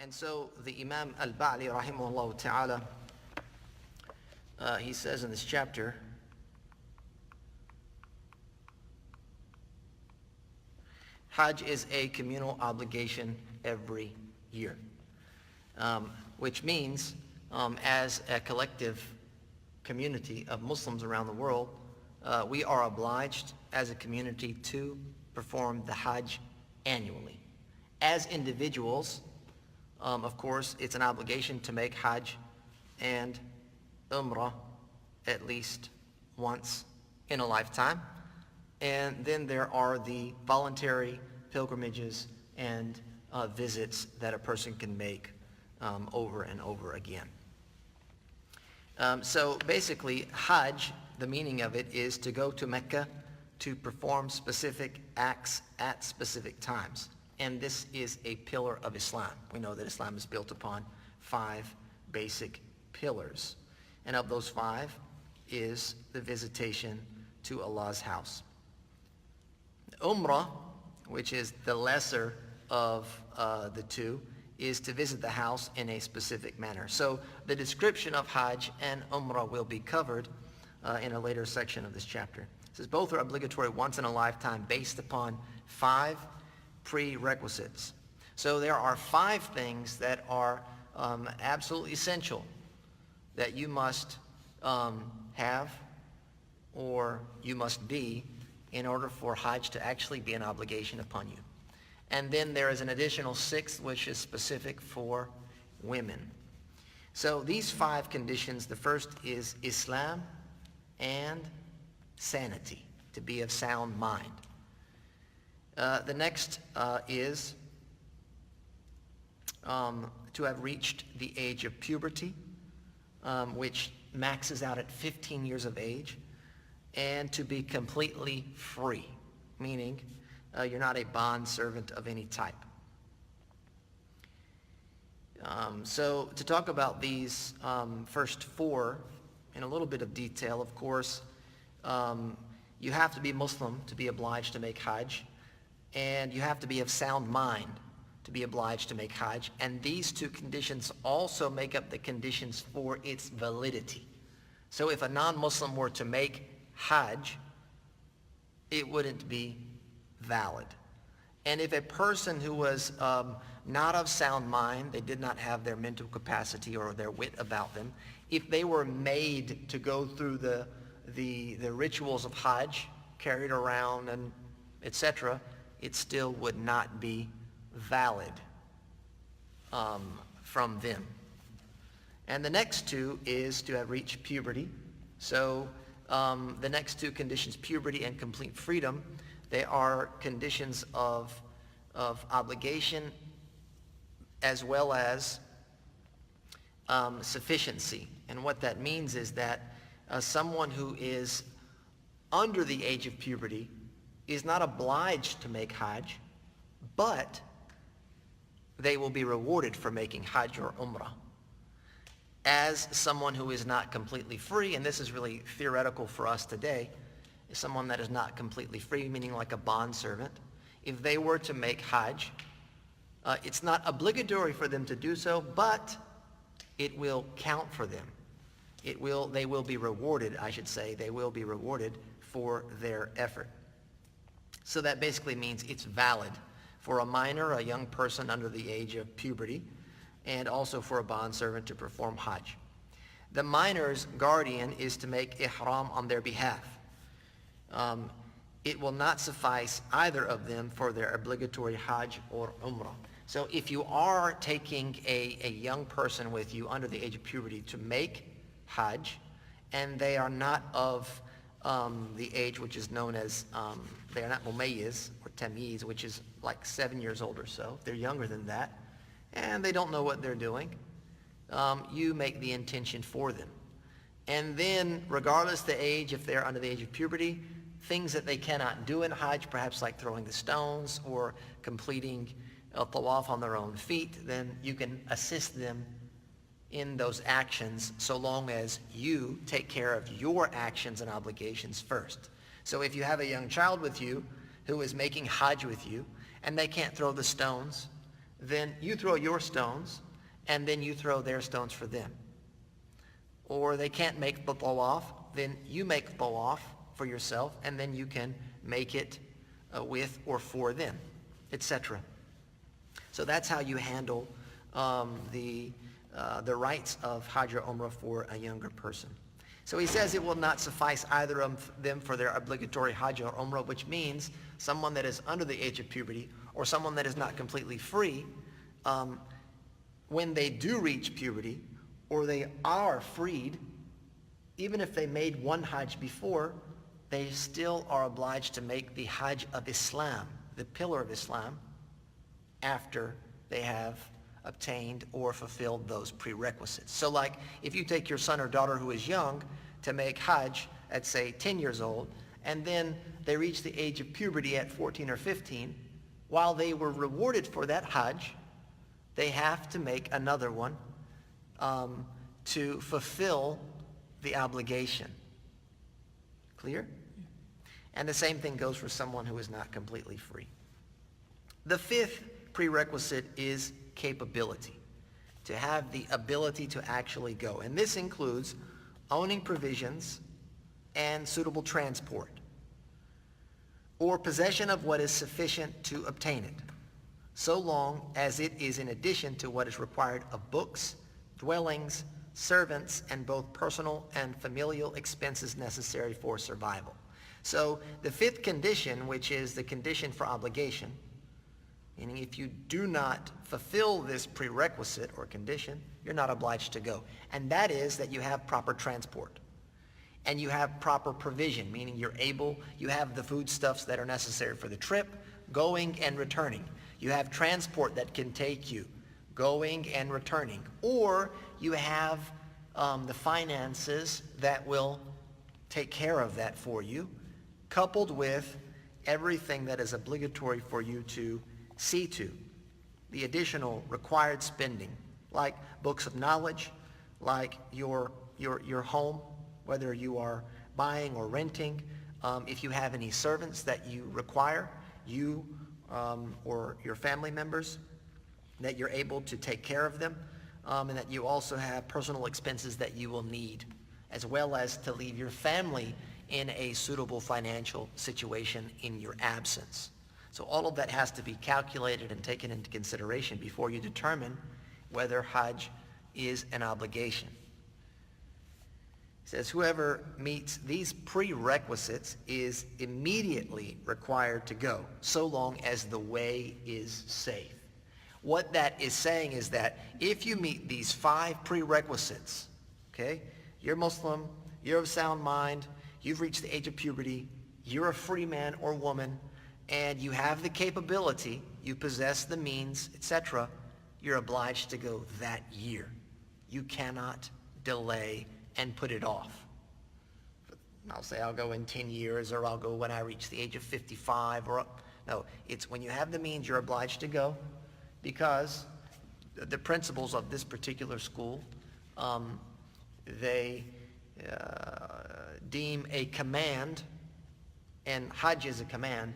And so the Imam al-Ba'li, rahimahullah ta'ala, he says in this chapter, Hajj is a communal obligation every year, which means as a collective community of Muslims around the world, we are obliged as a community to perform the Hajj annually. As individuals, of course, it's an obligation to make Hajj and Umrah at least once in a lifetime. And then there are the voluntary pilgrimages and visits that a person can make over and over again. So basically, Hajj, the meaning of it is to go to Mecca to perform specific acts at specific times. And this is a pillar of Islam. We know that Islam is built upon 5 basic pillars. And of those 5 is the visitation to Allah's house. Umrah, which is the lesser of the 2, is to visit the house in a specific manner. So the description of Hajj and Umrah will be covered in a later section of this chapter. It says both are obligatory once in a lifetime based upon 5 prerequisites. So there are 5 things that are absolutely essential that you must have or you must be in order for Hajj to actually be an obligation upon you. And then there is an additional 6th, which is specific for women. So these 5 conditions, the first is Islam and sanity, to be of sound mind. The next is to have reached the age of puberty, which maxes out at 15 years of age, and to be completely free, meaning you're not a bond servant of any type. So to talk about these first 4 in a little bit of detail, of course, you have to be Muslim to be obliged to make Hajj, and you have to be of sound mind to be obliged to make Hajj. And these 2 conditions also make up the conditions for its validity. So if a non-Muslim were to make Hajj, it wouldn't be valid. And if a person who was not of sound mind, they did not have their mental capacity or their wit about them, if they were made to go through the rituals of Hajj, carried around and etc., it still would not be valid from them. And the next 2 is to have reached puberty. So the next 2 conditions, puberty and complete freedom, they are conditions of obligation as well as sufficiency. And what that means is that someone who is under the age of puberty is not obliged to make Hajj, but they will be rewarded for making Hajj or Umrah. As someone who is not completely free, and this is really theoretical for us today, is someone that is not completely free, meaning like a bondservant, if they were to make Hajj, it's not obligatory for them to do so, but it will count for them. They will be rewarded, I should say, they will be rewarded for their effort. So that basically means it's valid for a minor, a young person under the age of puberty, and also for a bondservant to perform Hajj. The minor's guardian is to make ihram on their behalf. It will not suffice either of them for their obligatory Hajj or Umrah. So if you are taking a young person with you under the age of puberty to make Hajj, and they are not of the age which is known as, they are not mumayyiz or tamyiz, which is like 7 years old or so. They're younger than that, and they don't know what they're doing. You make the intention for them. And then, regardless of the age, if they're under the age of puberty, things that they cannot do in Hajj, perhaps like throwing the stones or completing a tawaf on their own feet, then you can assist them in those actions so long as you take care of your actions and obligations first. So if you have a young child with you who is making Hajj with you and they can't throw the stones, then you throw your stones, and then you throw their stones for them. Or they can't make the tawaf, then you make the tawaf for yourself, and then you can make it with or for them, etc. So that's how you handle the rights of Hajj or Umrah for a younger person. So he says it will not suffice either of them for their obligatory Hajj or Umrah, which means someone that is under the age of puberty or someone that is not completely free, when they do reach puberty or they are freed, even if they made one Hajj before, they still are obliged to make the Hajj of Islam, the pillar of Islam, after they have obtained or fulfilled those prerequisites. So like if you take your son or daughter who is young to make Hajj at say 10 years old, and then they reach the age of puberty at 14 or 15, while they were rewarded for that Hajj, they have to make another one to fulfill the obligation. Clear? And the same thing goes for someone who is not completely free. The fifth prerequisite is capability, to have the ability to actually go. And this includes owning provisions and suitable transport, or possession of what is sufficient to obtain it, so long as it is in addition to what is required of books, dwellings, servants, and both personal and familial expenses necessary for survival. So the fifth condition, which is the condition for obligation, meaning if you do not fulfill this prerequisite or condition, you're not obliged to go. And that is that you have proper transport and you have proper provision, meaning you have the foodstuffs that are necessary for the trip, going and returning. You have transport that can take you going and returning, or you have the finances that will take care of that for you, coupled with everything that is obligatory for you to see to, the additional required spending, like books of knowledge, like your home, whether you are buying or renting, if you have any servants that you require, you or your family members, that you're able to take care of them, and that you also have personal expenses that you will need, as well as to leave your family in a suitable financial situation in your absence. So all of that has to be calculated and taken into consideration before you determine whether Hajj is an obligation. It says, whoever meets these prerequisites is immediately required to go, so long as the way is safe. What that is saying is that if you meet these 5 prerequisites, okay, you're Muslim, you're of sound mind, you've reached the age of puberty, you're a free man or woman, and you have the capability, you possess the means, etc., you're obliged to go that year. You cannot delay and put it off. I'll say I'll go in 10 years, or I'll go when I reach the age of 55, no, it's when you have the means, you're obliged to go, because the principles of this particular school, they deem a command, and Hajj is a command.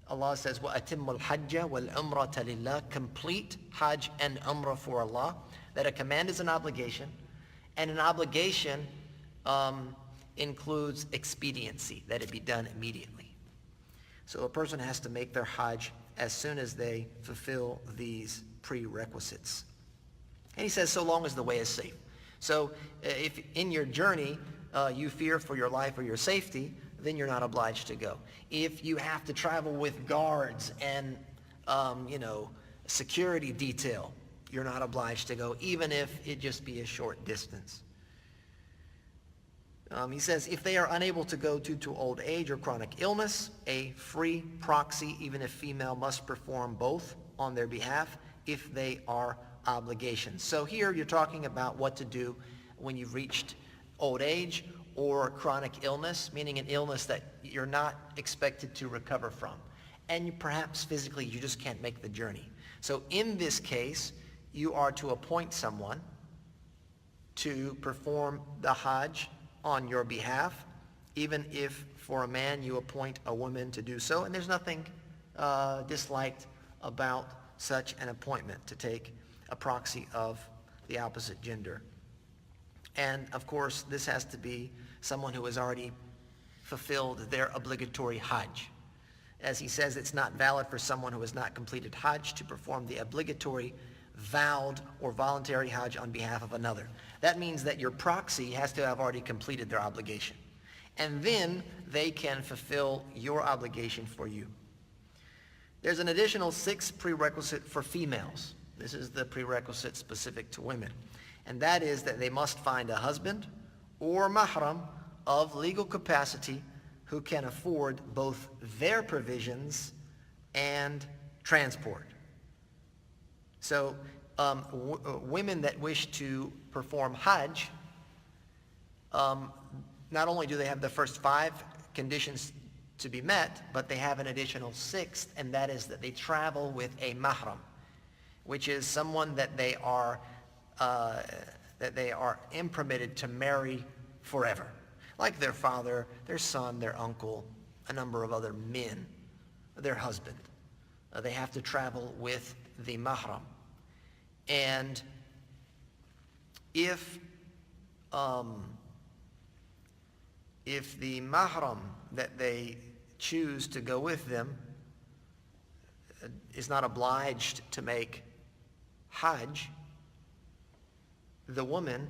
Allah says, وَأَتِمُّ الْحَجَّ وَالْعُمْرَةَ لِلَّهِ, complete Hajj and Umrah for Allah. That a command is an obligation, and an obligation includes expediency, that it be done immediately. So a person has to make their Hajj as soon as they fulfill these prerequisites. And he says, so long as the way is safe. So if in your journey you fear for your life or your safety, then you're not obliged to go. If you have to travel with guards and, security detail, you're not obliged to go, even if it just be a short distance. He says, if they are unable to go due to old age or chronic illness, a free proxy, even if female, must perform both on their behalf if they are obligations. So here you're talking about what to do when you've reached old age or chronic illness, meaning an illness that you're not expected to recover from. And perhaps physically you just can't make the journey. So in this case, you are to appoint someone to perform the Hajj on your behalf, even if for a man you appoint a woman to do so. And there's nothing disliked about such an appointment to take a proxy of the opposite gender. And of course, this has to be someone who has already fulfilled their obligatory Hajj. As he says, it's not valid for someone who has not completed Hajj to perform the obligatory vowed or voluntary Hajj on behalf of another. That means that your proxy has to have already completed their obligation. And then they can fulfill your obligation for you. There's an additional 6 prerequisite for females. This is the prerequisite specific to women. And that is that they must find a husband or mahram of legal capacity who can afford both their provisions and transport. So women that wish to perform Hajj, not only do they have the first 5 conditions to be met, but they have an additional 6th, and that is that they travel with a mahram, which is someone that they are impermitted to marry forever, like their father, their son, their uncle, a number of other men, their husband. They have to travel with the mahram. And if the mahram that they choose to go with them is not obliged to make Hajj, the woman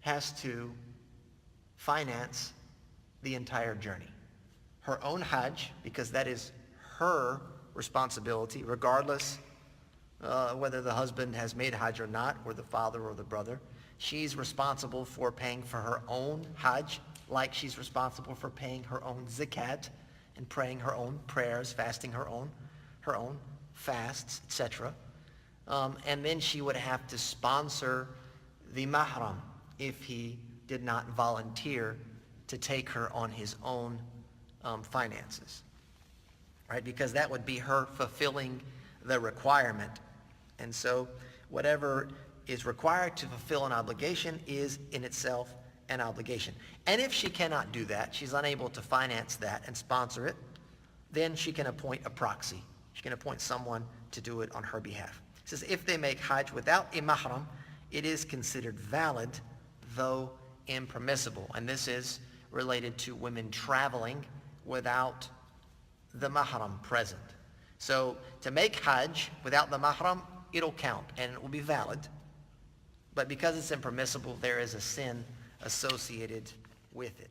has to finance the entire journey. Her own Hajj, because that is her responsibility, regardless whether the husband has made Hajj or not, or the father or the brother. She's responsible for paying for her own Hajj, like she's responsible for paying her own zakat and praying her own prayers, fasting her own fasts, etc. And then she would have to sponsor the mahram if he did not volunteer to take her on his own finances, right? Because that would be her fulfilling the requirement. And so whatever is required to fulfill an obligation is in itself an obligation. And if she cannot do that, she's unable to finance that and sponsor it, then she can appoint a proxy. She can appoint someone to do it on her behalf. It says if they make Hajj without a mahram, it is considered valid, though impermissible. And this is related to women traveling without the mahram present. So to make Hajj without the mahram, it'll count and it will be valid. But because it's impermissible, there is a sin associated with it.